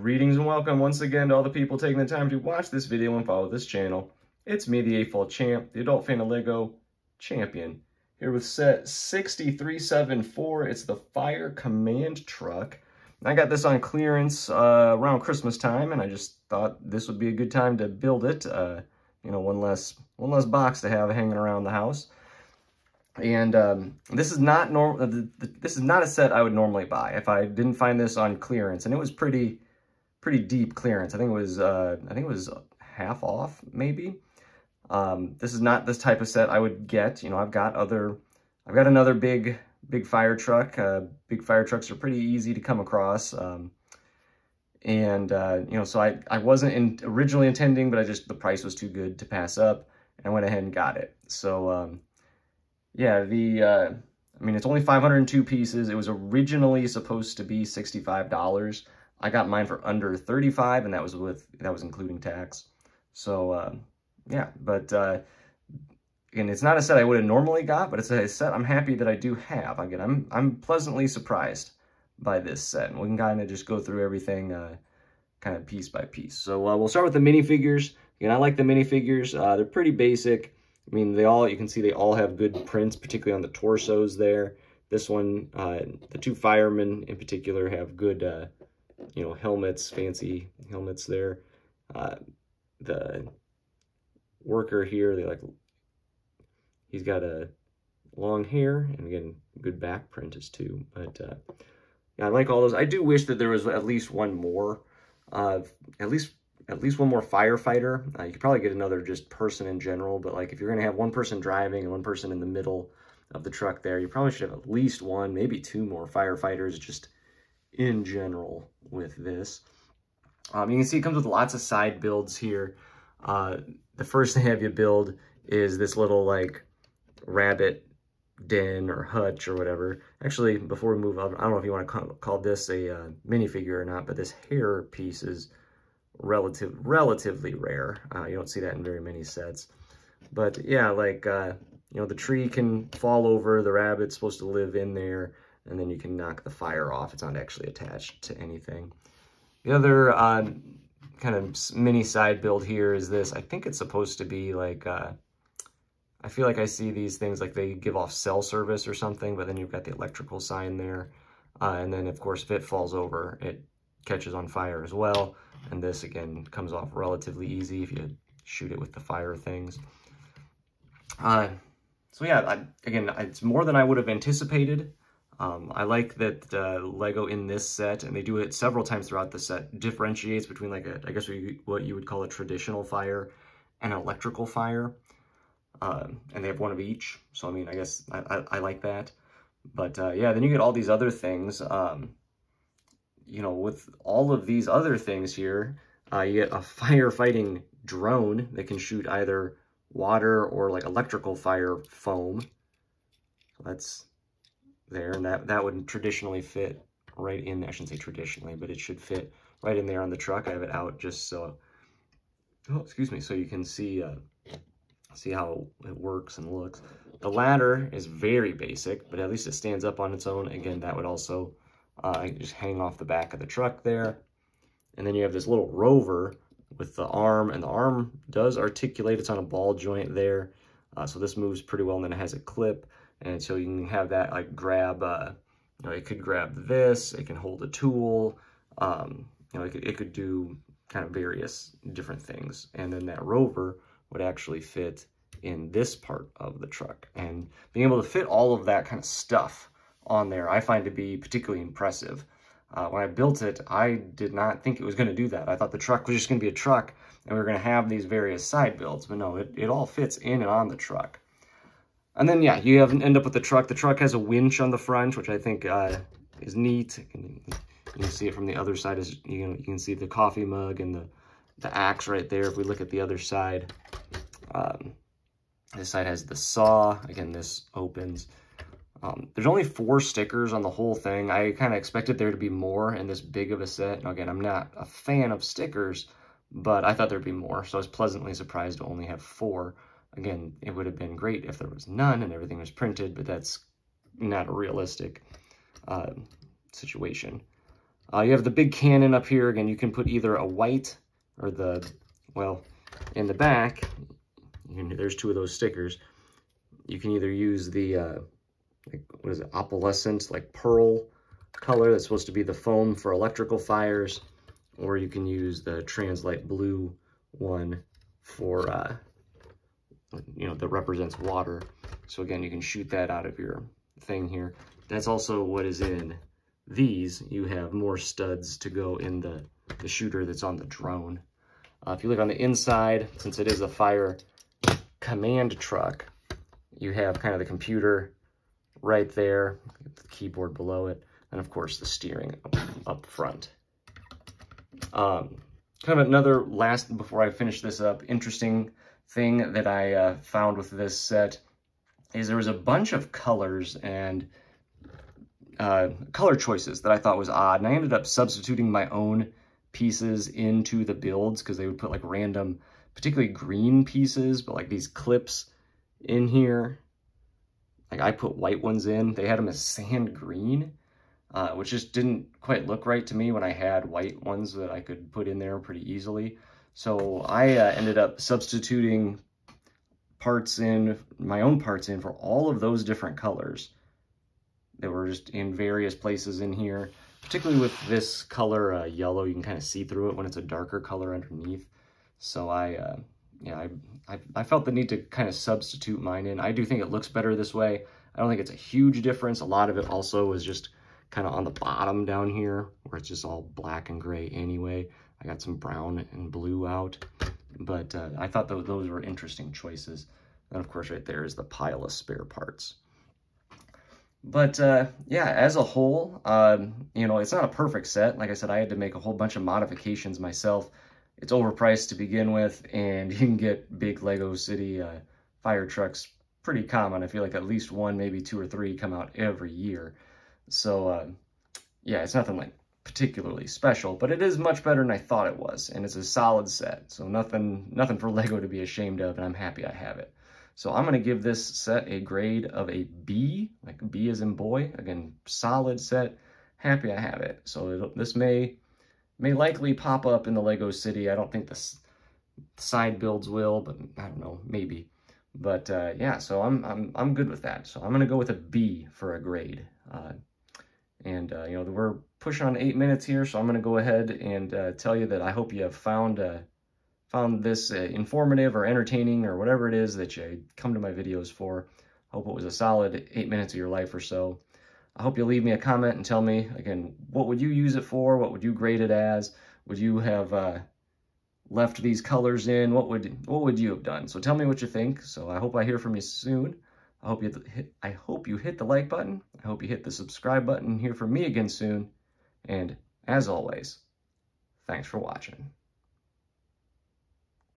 Greetings and welcome once again to all the people taking the time to watch this video and follow this channel. It's me, the AFOL Champ, the adult fan of LEGO champion, here with set 6374. It's the Fire Command Truck. I got this on clearance around Christmas time, and I just thought this would be a good time to build it. You know, one less box to have hanging around the house. And this is not a set I would normally buy if I didn't find this on clearance, and it was pretty deep clearance. I think it was half off maybe. This is not this type of set I would get. You know, I've got another big fire truck. Big fire trucks are pretty easy to come across. You know, so I wasn't originally intending, but the price was too good to pass up, and I went ahead and got it. So yeah, I mean, it's only 502 pieces. It was originally supposed to be $65. I got mine for under $35, and that was including tax. So yeah, but again, it's not a set I would have normally got, but it's a set I'm happy that I do have. Again, I'm pleasantly surprised by this set, and we can kind of just go through everything kind of piece by piece. So we'll start with the minifigures. Again, I like the minifigures. They're pretty basic. I mean, you can see they all have good prints, particularly on the torsos there. This one, the two firemen in particular have good, you know, helmets, fancy helmets there. The worker here, he's got a long hair, and again, good back print is too. But yeah, I like all those. I do wish that there was at least one more, at least one more firefighter. You could probably get another just person in general, but like if you're gonna have one person driving and one person in the middle of the truck there, you probably should have at least one, maybe two more firefighters just in general with this. You can see it comes with lots of side builds here. The first thing I have you build is this little like rabbit den or hutch or whatever. Actually, before we move on, I don't know if you want to call this a minifigure or not, but this hair piece is relatively rare. You don't see that in very many sets. But yeah, like, you know, the tree can fall over, the rabbit's supposed to live in there, and then you can knock the fire off. It's not actually attached to anything. The other kind of mini side build here is this. I think it's supposed to be like, I feel like I see these things like they give off cell service or something, but then you've got the electrical sign there. And then, of course, if it falls over, it catches on fire as well. And this, again, comes off relatively easy if you shoot it with the fire things. So yeah, again, it's more than I would have anticipated. I like that LEGO in this set, and they do it several times throughout the set, differentiates between like I guess what you would call a traditional fire and an electrical fire. And they have one of each. So, I mean, I guess I like that. But yeah, then you get all these other things. You know, with all of these other things here, you get a firefighting drone that can shoot either water or like electrical fire foam. So that's there, and that would traditionally fit right in, I shouldn't say traditionally, but it should fit right in there on the truck. I have it out just so, oh, excuse me, so you can see how it works and looks. The ladder is very basic, but at least it stands up on its own. Again, that would also just hang off the back of the truck there. And then you have this little rover with the arm, and the arm does articulate. It's on a ball joint there. So this moves pretty well, and then it has a clip. And so you can have that like grab, you know, it could grab this, it can hold a tool, you know, it could do kind of various different things. And then that rover would actually fit in this part of the truck. And being able to fit all of that kind of stuff on there, I find to be particularly impressive. When I built it, I did not think it was going to do that. I thought the truck was just going to be a truck, and we were going to have these various side builds. But no, it all fits in and on the truck. And then, yeah, you end up with the truck. The truck has a winch on the front, which I think is neat. You can see it from the other side. You can see the coffee mug and the axe right there. If we look at the other side, this side has the saw. Again, this opens. There's only 4 stickers on the whole thing. I kind of expected there to be more in this big of a set. Now, again, I'm not a fan of stickers, but I thought there'd be more. So I was pleasantly surprised to only have 4. Again, it would have been great if there was none and everything was printed, but that's not a realistic situation. You have the big cannon up here. Again, you can put either a white or well, in the back, there's two of those stickers. You can either use the, like, what is it, opalescent, like pearl color that's supposed to be the foam for electrical fires, or you can use the Translite blue one for, that represents water. So again, you can shoot that out of your thing here. That's also what is in these. You have more studs to go in the shooter that's on the drone. If you look on the inside, since it is a fire command truck, you have kind of the computer right there, the keyboard below it, and of course the steering up front. Kind of another before I finish this up, interesting thing that I found with this set is there was a bunch of colors and color choices that I thought was odd, and I ended up substituting my own pieces into the builds because they would put like random, particularly green pieces, but like these clips in here. Like I put white ones in. They had them as sand green, which just didn't quite look right to me when I had white ones that I could put in there pretty easily. So I ended up substituting my own parts in for all of those different colors that were just in various places in here. Particularly with this color yellow, you can kind of see through it when it's a darker color underneath. So I felt the need to kind of substitute mine in. I do think it looks better this way. I don't think it's a huge difference. A lot of it also was just kind of on the bottom down here where it's just all black and gray anyway. I got some brown and blue out, but I thought those were interesting choices. And of course right there is the pile of spare parts. But yeah, as a whole, it's not a perfect set. Like I said, I had to make a whole bunch of modifications myself. It's overpriced to begin with, and you can get big Lego City fire trucks pretty common. I feel like at least one, maybe two or three come out every year. So yeah, it's nothing like particularly special, but it is much better than I thought it was, and it's a solid set. So nothing for Lego to be ashamed of, and I'm happy I have it. So I'm going to give this set a grade of a B, like B as in boy. Again, solid set. Happy I have it. So this may likely pop up in the Lego City. I don't think the side builds will, but I don't know, maybe. But yeah, so I'm good with that. So I'm going to go with a B for a grade. We're pushing on 8 minutes here, so I'm going to go ahead and tell you that I hope you have found this informative or entertaining or whatever it is that you come to my videos for. I hope it was a solid 8 minutes of your life or so. I hope you'll leave me a comment and tell me, again, what would you use it for? What would you grade it as? Would you have left these colors in? What would you have done? So tell me what you think. So I hope I hear from you soon. I hope you hit the like button. I hope you hit the subscribe button and hear from me again soon. And as always, thanks for watching.